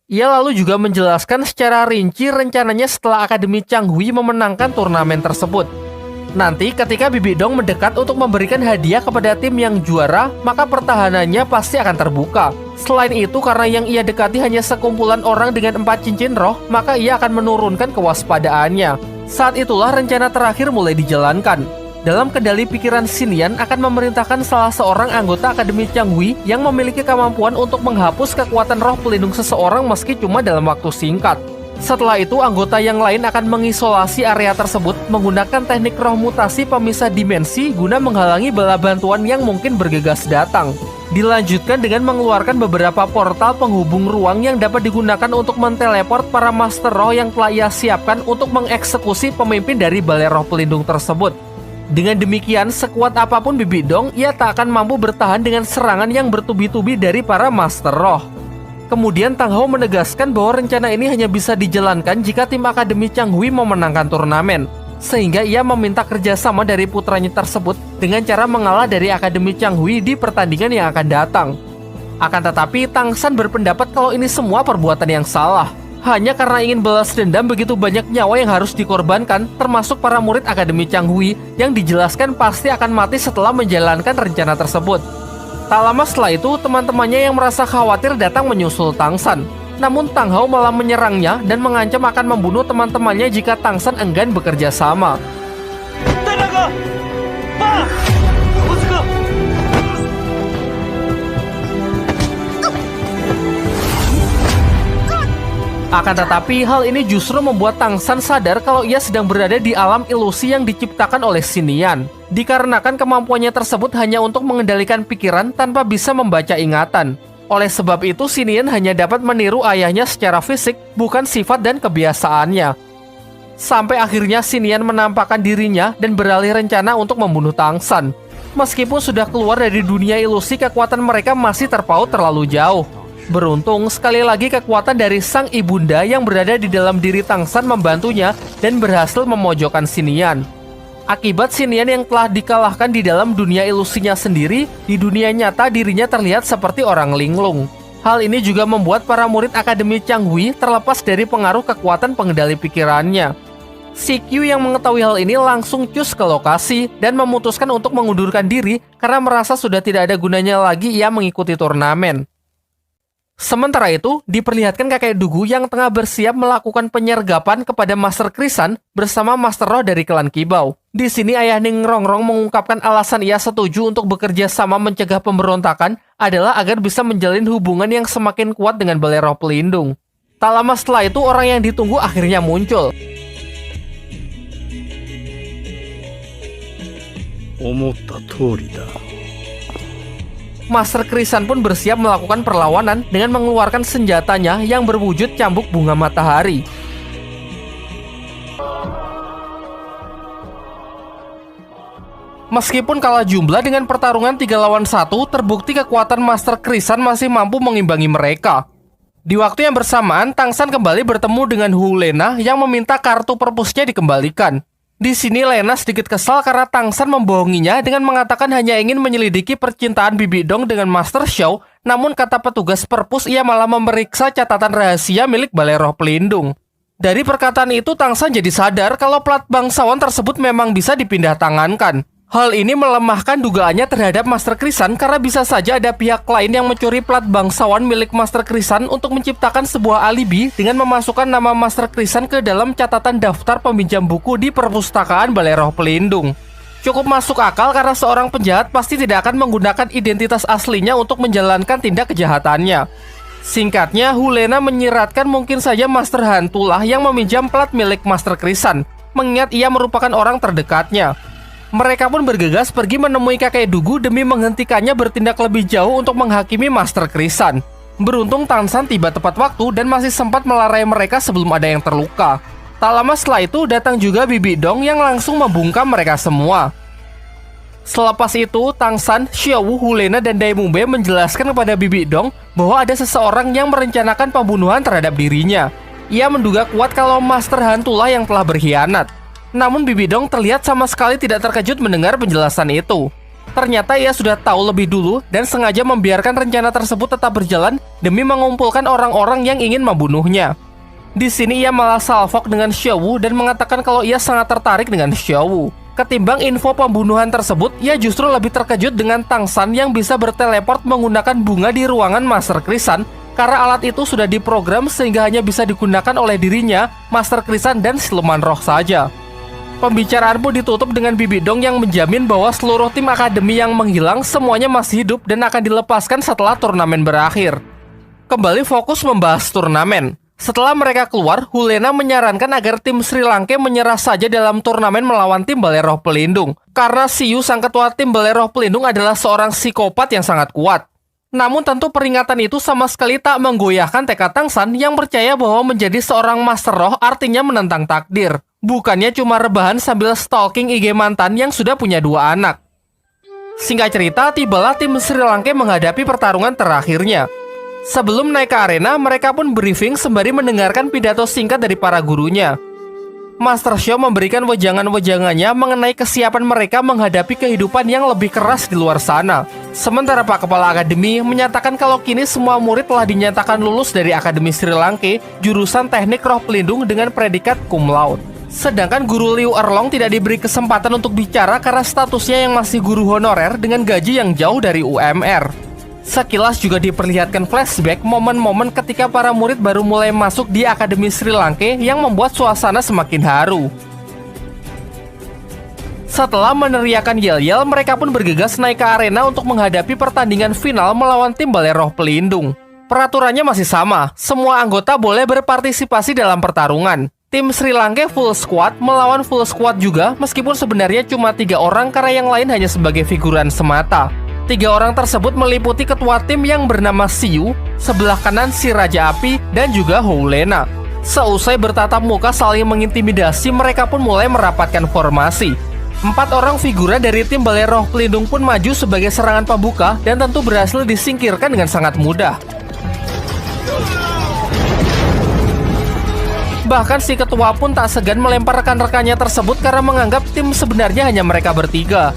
Ia lalu juga menjelaskan secara rinci rencananya setelah Akademi Changhui memenangkan turnamen tersebut. Nanti ketika Bibi Dong mendekat untuk memberikan hadiah kepada tim yang juara, maka pertahanannya pasti akan terbuka. Selain itu, karena yang ia dekati hanya sekumpulan orang dengan 4 cincin roh, maka ia akan menurunkan kewaspadaannya. Saat itulah rencana terakhir mulai dijalankan. Dalam kendali pikiran Xinian akan memerintahkan salah seorang anggota Akademi Changhui yang memiliki kemampuan untuk menghapus kekuatan roh pelindung seseorang meski cuma dalam waktu singkat. Setelah itu, anggota yang lain akan mengisolasi area tersebut menggunakan teknik roh mutasi pemisah dimensi guna menghalangi bala bantuan yang mungkin bergegas datang. Dilanjutkan dengan mengeluarkan beberapa portal penghubung ruang yang dapat digunakan untuk menteleport para master roh yang telah ia siapkan untuk mengeksekusi pemimpin dari balai roh pelindung tersebut. Dengan demikian, sekuat apapun Bibi Dong, ia tak akan mampu bertahan dengan serangan yang bertubi-tubi dari para master roh. Kemudian Tang Hao menegaskan bahwa rencana ini hanya bisa dijalankan jika tim Akademi Changhui memenangkan turnamen. Sehingga ia meminta kerjasama dari putranya tersebut dengan cara mengalah dari Akademi Changhui di pertandingan yang akan datang. Akan tetapi, Tang San berpendapat kalau ini semua perbuatan yang salah. Hanya karena ingin balas dendam, begitu banyak nyawa yang harus dikorbankan, termasuk para murid Akademi Changhui yang dijelaskan pasti akan mati setelah menjalankan rencana tersebut. Tak lama setelah itu, teman-temannya yang merasa khawatir datang menyusul Tang San. Namun Tang Hao malah menyerangnya dan mengancam akan membunuh teman-temannya jika Tang San enggan bekerja sama. Akan tetapi, hal ini justru membuat Tang San sadar kalau ia sedang berada di alam ilusi yang diciptakan oleh Xinian. Dikarenakan kemampuannya tersebut hanya untuk mengendalikan pikiran tanpa bisa membaca ingatan. Oleh sebab itu, Xinian hanya dapat meniru ayahnya secara fisik, bukan sifat dan kebiasaannya. Sampai akhirnya Xinian menampakkan dirinya dan beralih rencana untuk membunuh Tang San. Meskipun sudah keluar dari dunia ilusi, kekuatan mereka masih terpaut terlalu jauh. Beruntung, sekali lagi kekuatan dari sang ibunda yang berada di dalam diri Tang San membantunya dan berhasil memojokkan Xinian. Akibat Xinian yang telah dikalahkan di dalam dunia ilusinya sendiri, di dunia nyata dirinya terlihat seperti orang linglung. Hal ini juga membuat para murid Akademi Changhui terlepas dari pengaruh kekuatan pengendali pikirannya. Si Q yang mengetahui hal ini langsung cus ke lokasi dan memutuskan untuk mengundurkan diri karena merasa sudah tidak ada gunanya lagi ia mengikuti turnamen. Sementara itu, diperlihatkan kakek Dugu yang tengah bersiap melakukan penyergapan kepada Master Krisan bersama Master Roh dari klan Kibau. Di sini Ayah Ning Rongrong mengungkapkan alasan ia setuju untuk bekerja sama mencegah pemberontakan adalah agar bisa menjalin hubungan yang semakin kuat dengan balai roh pelindung. Tak lama setelah itu, orang yang ditunggu akhirnya muncul. Master Krisan pun bersiap melakukan perlawanan dengan mengeluarkan senjatanya yang berwujud cambuk bunga matahari. Meskipun kalah jumlah dengan pertarungan 3 lawan 1, terbukti kekuatan Master Krisan masih mampu mengimbangi mereka. Di waktu yang bersamaan, Tang San kembali bertemu dengan Hu Lena yang meminta kartu perpusnya dikembalikan. Di sini Lena sedikit kesal karena Tang San membohonginya dengan mengatakan hanya ingin menyelidiki percintaan Bibi Dong dengan Master Xiao, namun kata petugas perpus ia malah memeriksa catatan rahasia milik balai roh pelindung. Dari perkataan itu, Tang San jadi sadar kalau plat bangsawan tersebut memang bisa dipindah tangankan. Hal ini melemahkan dugaannya terhadap Master Krisan karena bisa saja ada pihak lain yang mencuri plat bangsawan milik Master Krisan untuk menciptakan sebuah alibi dengan memasukkan nama Master Krisan ke dalam catatan daftar peminjam buku di perpustakaan balai roh pelindung. Cukup masuk akal karena seorang penjahat pasti tidak akan menggunakan identitas aslinya untuk menjalankan tindak kejahatannya. Singkatnya, Hu Lena menyiratkan mungkin saja Master Hantulah yang meminjam plat milik Master Krisan, mengingat ia merupakan orang terdekatnya. Mereka pun bergegas pergi menemui kakek Dugu demi menghentikannya bertindak lebih jauh untuk menghakimi Master Krisan. Beruntung Tang San tiba tepat waktu dan masih sempat melerai mereka sebelum ada yang terluka. Tak lama setelah itu datang juga Bibi Dong yang langsung membungkam mereka semua. Selepas itu, Tang San, Xiaowu, Hu Lena, dan Dai Mumbe menjelaskan kepada Bibi Dong bahwa ada seseorang yang merencanakan pembunuhan terhadap dirinya. Ia menduga kuat kalau Master Hantulah yang telah berkhianat. Namun Bibi Dong terlihat sama sekali tidak terkejut mendengar penjelasan itu. Ternyata ia sudah tahu lebih dulu dan sengaja membiarkan rencana tersebut tetap berjalan demi mengumpulkan orang-orang yang ingin membunuhnya. Di sini ia malah salvok dengan Xiaowu dan mengatakan kalau ia sangat tertarik dengan Xiaowu. Ketimbang info pembunuhan tersebut, ia justru lebih terkejut dengan Tang San yang bisa berteleport menggunakan bunga di ruangan Master Krisan, karena alat itu sudah diprogram sehingga hanya bisa digunakan oleh dirinya, Master Krisan, dan siluman roh saja. Pembicaraan pun ditutup dengan Bibi Dong yang menjamin bahwa seluruh tim akademi yang menghilang semuanya masih hidup dan akan dilepaskan setelah turnamen berakhir. Kembali fokus membahas turnamen. Setelah mereka keluar, Hulena menyarankan agar tim Sri Lanka menyerah saja dalam turnamen melawan tim Balai Roh Pelindung. Karena Siyu, sang ketua tim Balai Roh Pelindung, adalah seorang psikopat yang sangat kuat. Namun tentu peringatan itu sama sekali tak menggoyahkan tekad Tang San yang percaya bahwa menjadi seorang Master Roh artinya menentang takdir. Bukannya cuma rebahan sambil stalking IG mantan yang sudah punya 2 anak. Singkat cerita, tibalah tim Sri Lanka menghadapi pertarungan terakhirnya. Sebelum naik ke arena, mereka pun briefing sembari mendengarkan pidato singkat dari para gurunya. Master Xiao memberikan wejangan-wejangannya mengenai kesiapan mereka menghadapi kehidupan yang lebih keras di luar sana. Sementara Pak Kepala Akademi menyatakan kalau kini semua murid telah dinyatakan lulus dari Akademi Sri Lanka jurusan Teknik Roh Pelindung dengan predikat cum laude. Sedangkan Guru Liu Erlong tidak diberi kesempatan untuk bicara karena statusnya yang masih guru honorer dengan gaji yang jauh dari UMR. Sekilas juga diperlihatkan flashback momen-momen ketika para murid baru mulai masuk di Akademi Sri Lanka yang membuat suasana semakin haru. Setelah meneriakan yel-yel, mereka pun bergegas naik ke arena untuk menghadapi pertandingan final melawan tim Balai Roh Pelindung. Peraturannya masih sama, semua anggota boleh berpartisipasi dalam pertarungan. Tim Sri Lanka full squad melawan full squad juga, meskipun sebenarnya cuma 3 orang karena yang lain hanya sebagai figuran semata. 3 orang tersebut meliputi ketua tim yang bernama Siyu, sebelah kanan si Raja Api, dan juga Hulena. Seusai bertatap muka saling mengintimidasi, mereka pun mulai merapatkan formasi. 4 orang figuran dari tim Balai Roh Pelindung pun maju sebagai serangan pembuka dan tentu berhasil disingkirkan dengan sangat mudah. Bahkan si ketua pun tak segan melempar rekan-rekannya tersebut karena menganggap tim sebenarnya hanya mereka bertiga.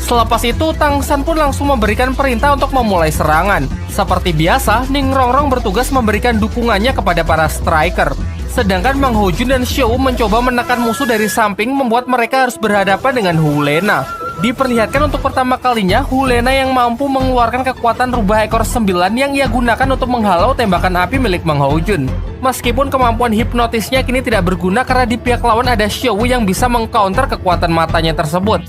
Selepas itu, Tang San pun langsung memberikan perintah untuk memulai serangan. Seperti biasa, Ning Rongrong bertugas memberikan dukungannya kepada para striker. Sedangkan Mang Hojun dan Xiao mencoba menekan musuh dari samping membuat mereka harus berhadapan dengan Hulena. Diperlihatkan untuk pertama kalinya, Hulena yang mampu mengeluarkan kekuatan rubah ekor 9 yang ia gunakan untuk menghalau tembakan api milik Mang Hojun. Meskipun kemampuan hipnotisnya kini tidak berguna karena di pihak lawan ada Xiao yang bisa mengcounter kekuatan matanya tersebut.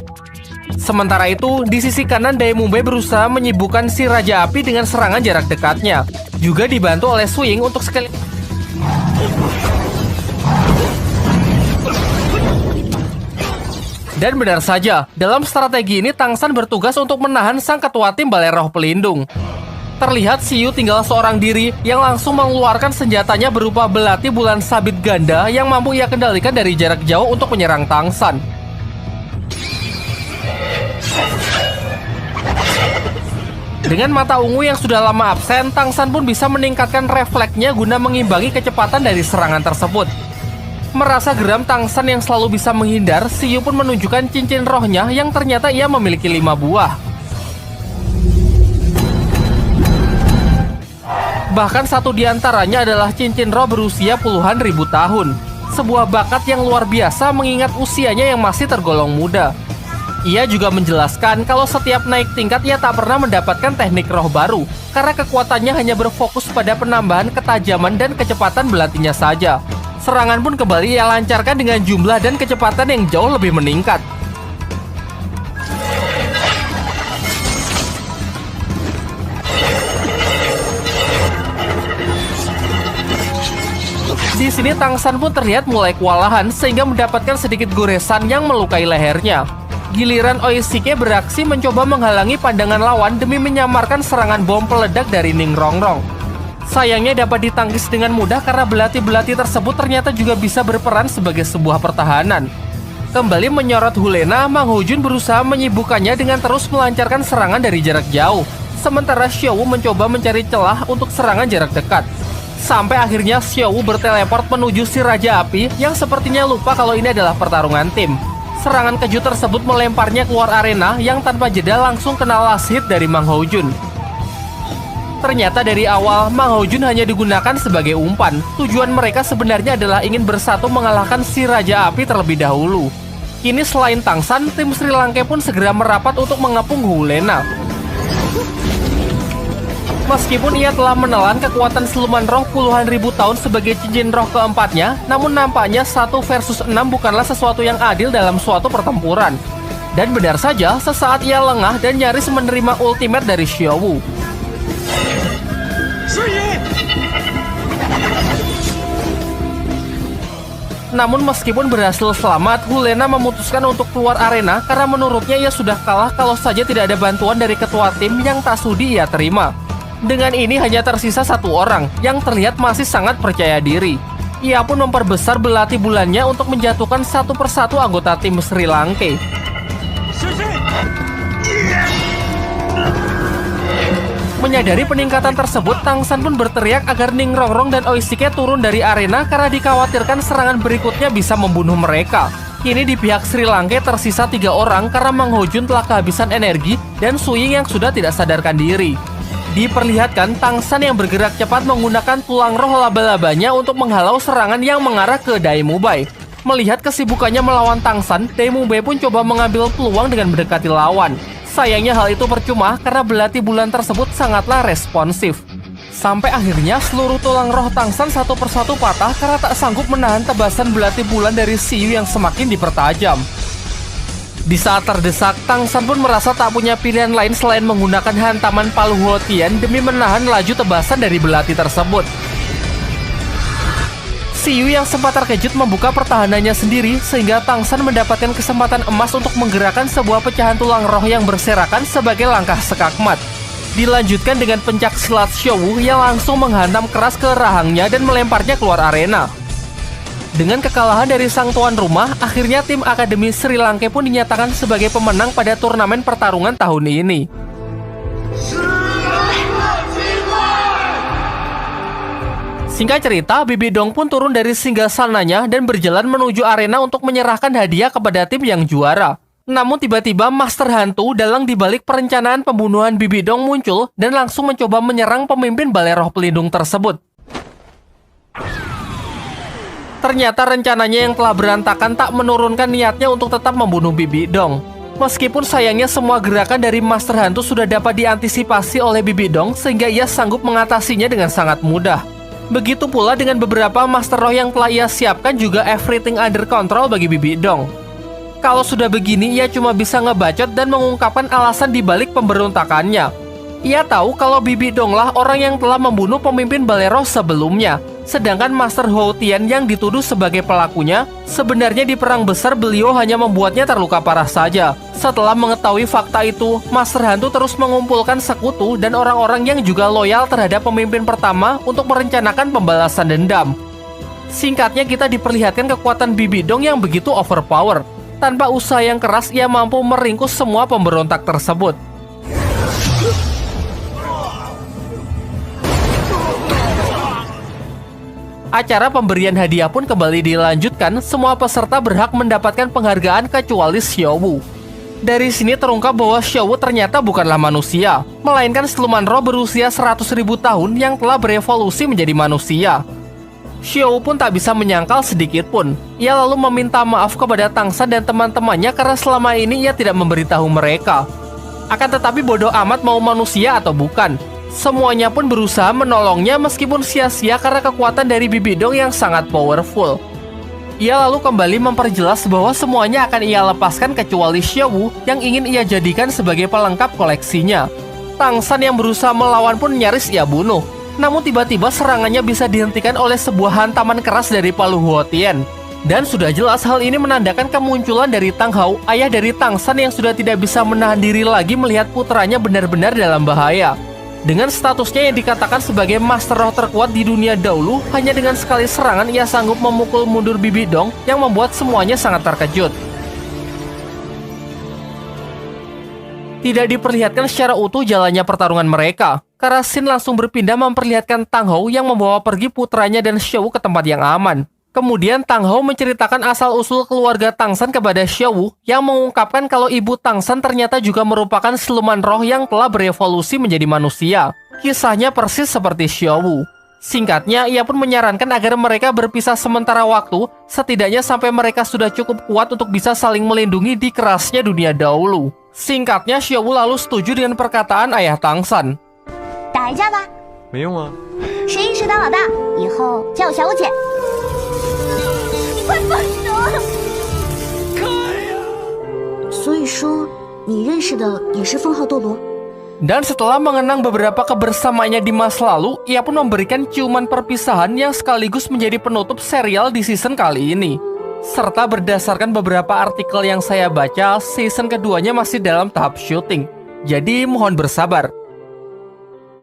Sementara itu, di sisi kanan Daemumbe berusaha menyibukkan si Raja Api dengan serangan jarak dekatnya. Juga dibantu oleh Swing untuk sekali. Dan benar saja, dalam strategi ini Tang San bertugas untuk menahan sang ketua tim Balai Roh Pelindung. Terlihat Siyu tinggal seorang diri yang langsung mengeluarkan senjatanya berupa belati bulan sabit ganda yang mampu ia kendalikan dari jarak jauh untuk menyerang Tang San. Dengan mata ungu yang sudah lama absen, Tang San pun bisa meningkatkan refleksnya guna mengimbangi kecepatan dari serangan tersebut. Merasa geram Tang San yang selalu bisa menghindar, Siyu pun menunjukkan cincin rohnya yang ternyata ia memiliki 5 buah. Bahkan satu di antaranya adalah cincin roh berusia puluhan ribu tahun. Sebuah bakat yang luar biasa mengingat usianya yang masih tergolong muda. Ia juga menjelaskan kalau setiap naik tingkat ia tak pernah mendapatkan teknik roh baru karena kekuatannya hanya berfokus pada penambahan ketajaman dan kecepatan belatinya saja. Serangan pun kembali ia lancarkan dengan jumlah dan kecepatan yang jauh lebih meningkat. Di sini Tang San pun terlihat mulai kewalahan sehingga mendapatkan sedikit goresan yang melukai lehernya. Giliran Oishike beraksi mencoba menghalangi pandangan lawan demi menyamarkan serangan bom peledak dari Ning Rongrong. Sayangnya dapat ditangkis dengan mudah karena belati-belati tersebut ternyata juga bisa berperan sebagai sebuah pertahanan. Kembali menyorot Hulena, Mang Hojun berusaha menyibukkannya dengan terus melancarkan serangan dari jarak jauh. Sementara Xiao mencoba mencari celah untuk serangan jarak dekat. Sampai akhirnya Xiao berteleport menuju si Raja Api yang sepertinya lupa kalau ini adalah pertarungan tim. Serangan kejut tersebut melemparnya keluar arena yang tanpa jeda langsung kena last hit dari Mang Hojun. Ternyata dari awal, Mang Hojun hanya digunakan sebagai umpan. Tujuan mereka sebenarnya adalah ingin bersatu mengalahkan si Raja Api terlebih dahulu. Kini selain Tangsan, tim Sri Lanka pun segera merapat untuk mengepung Hulena. Meskipun ia telah menelan kekuatan siluman roh puluhan ribu tahun sebagai cincin roh keempatnya, namun nampaknya 1 versus 6 bukanlah sesuatu yang adil dalam suatu pertempuran. Dan benar saja, sesaat ia lengah dan nyaris menerima ultimate dari Xiaowu. Namun meskipun berhasil selamat, Hulena memutuskan untuk keluar arena karena menurutnya ia sudah kalah kalau saja tidak ada bantuan dari ketua tim yang tak sudi ia terima. Dengan ini hanya tersisa 1 orang yang terlihat masih sangat percaya diri. Ia pun memperbesar belati bulannya untuk menjatuhkan satu persatu anggota tim Sri Lanka. Menyadari peningkatan tersebut, Tangsan pun berteriak agar Ning Rongrong dan Oishike turun dari arena karena dikhawatirkan serangan berikutnya bisa membunuh mereka. Kini di pihak Sri Lanka tersisa 3 orang karena Mang Hojun telah kehabisan energi dan Suying yang sudah tidak sadarkan diri. Diperlihatkan Tangsan yang bergerak cepat menggunakan tulang roh laba-labanya untuk menghalau serangan yang mengarah ke Daimubai. Melihat kesibukannya melawan Tangsan, Daimubai pun coba mengambil peluang dengan mendekati lawan. Sayangnya hal itu percuma karena belati bulan tersebut sangatlah responsif. Sampai akhirnya seluruh tulang roh Tangsan satu persatu patah karena tak sanggup menahan tebasan belati bulan dari Xiyu yang semakin dipertajam. Di saat terdesak, Tangsan pun merasa tak punya pilihan lain selain menggunakan hantaman Palu Huotian demi menahan laju tebasan dari belati tersebut. Xiyu yang sempat terkejut membuka pertahanannya sendiri sehingga Tangsan mendapatkan kesempatan emas untuk menggerakkan sebuah pecahan tulang roh yang berserakan sebagai langkah sekakmat. Dilanjutkan dengan pencak silat Xiaowu yang langsung menghantam keras ke rahangnya dan melemparnya keluar arena. Dengan kekalahan dari sang tuan rumah, akhirnya tim Akademi Sri Lanka pun dinyatakan sebagai pemenang pada turnamen pertarungan tahun ini. Singkat cerita, Bibi Dong pun turun dari singgasananya dan berjalan menuju arena untuk menyerahkan hadiah kepada tim yang juara. Namun tiba-tiba Master Hantu dalang dibalik perencanaan pembunuhan Bibi Dong muncul dan langsung mencoba menyerang pemimpin Balai Roh Pelindung tersebut. Ternyata rencananya yang telah berantakan tak menurunkan niatnya untuk tetap membunuh Bibi Dong. Meskipun sayangnya semua gerakan dari Master Hantu sudah dapat diantisipasi oleh Bibi Dong sehingga ia sanggup mengatasinya dengan sangat mudah. Begitu pula dengan beberapa Master Roh yang telah ia siapkan juga everything under control bagi Bibi Dong. Kalau sudah begini ia cuma bisa ngebacot dan mengungkapkan alasan dibalik pemberontakannya. Ia tahu kalau Bibi Dong lah orang yang telah membunuh pemimpin Balai Roh sebelumnya. Sedangkan Master Huotian yang dituduh sebagai pelakunya, sebenarnya di perang besar beliau hanya membuatnya terluka parah saja. Setelah mengetahui fakta itu, Master Hantu terus mengumpulkan sekutu dan orang-orang yang juga loyal terhadap pemimpin pertama untuk merencanakan pembalasan dendam. Singkatnya kita diperlihatkan kekuatan Bibi Dong yang begitu overpower. Tanpa usaha yang keras, ia mampu meringkus semua pemberontak tersebut. Acara pemberian hadiah pun kembali dilanjutkan, semua peserta berhak mendapatkan penghargaan kecuali Xiaowu. Dari sini terungkap bahwa Xiaowu ternyata bukanlah manusia, melainkan siluman roh berusia 100.000 tahun yang telah berevolusi menjadi manusia. Xiaowu pun tak bisa menyangkal sedikit pun. Ia lalu meminta maaf kepada Tangsan dan teman-temannya karena selama ini ia tidak memberitahu mereka. Akan tetapi bodoh amat mau manusia atau bukan. Semuanya pun berusaha menolongnya meskipun sia-sia karena kekuatan dari Bibi Dong yang sangat powerful. Ia lalu kembali memperjelas bahwa semuanya akan ia lepaskan kecuali Xiaowu yang ingin ia jadikan sebagai pelengkap koleksinya. Tangsan yang berusaha melawan pun nyaris ia bunuh. Namun tiba-tiba serangannya bisa dihentikan oleh sebuah hantaman keras dari Palu Huotian. Dan sudah jelas hal ini menandakan kemunculan dari Tang Hao, ayah dari Tangsan yang sudah tidak bisa menahan diri lagi melihat putranya benar-benar dalam bahaya. Dengan statusnya yang dikatakan sebagai Master Roh terkuat di dunia dahulu, hanya dengan sekali serangan ia sanggup memukul mundur Bibi Dong yang membuat semuanya sangat terkejut. Tidak diperlihatkan secara utuh jalannya pertarungan mereka, karena Sin langsung berpindah memperlihatkan Tang Hao yang membawa pergi putranya dan Xiaowu ke tempat yang aman. Kemudian Tang Hou menceritakan asal-usul keluarga Tang San kepada Xiaowu yang mengungkapkan kalau ibu Tang San ternyata juga merupakan siluman roh yang telah berevolusi menjadi manusia. Kisahnya persis seperti Xiaowu. Singkatnya, ia pun menyarankan agar mereka berpisah sementara waktu, setidaknya sampai mereka sudah cukup kuat untuk bisa saling melindungi di kerasnya dunia dahulu. Singkatnya, Xiaowu lalu setuju dengan perkataan ayah Tang San. 打一架吧，没用啊。谁赢谁当老大，以后叫我小五姐。你快放手！所以说，你认识的也是封号斗罗。 Dan setelah mengenang beberapa kebersamaannya di masa lalu, ia pun memberikan ciuman perpisahan yang sekaligus menjadi penutup serial di season kali ini. Serta berdasarkan beberapa artikel yang saya baca, season keduanya masih dalam tahap syuting. Jadi mohon bersabar.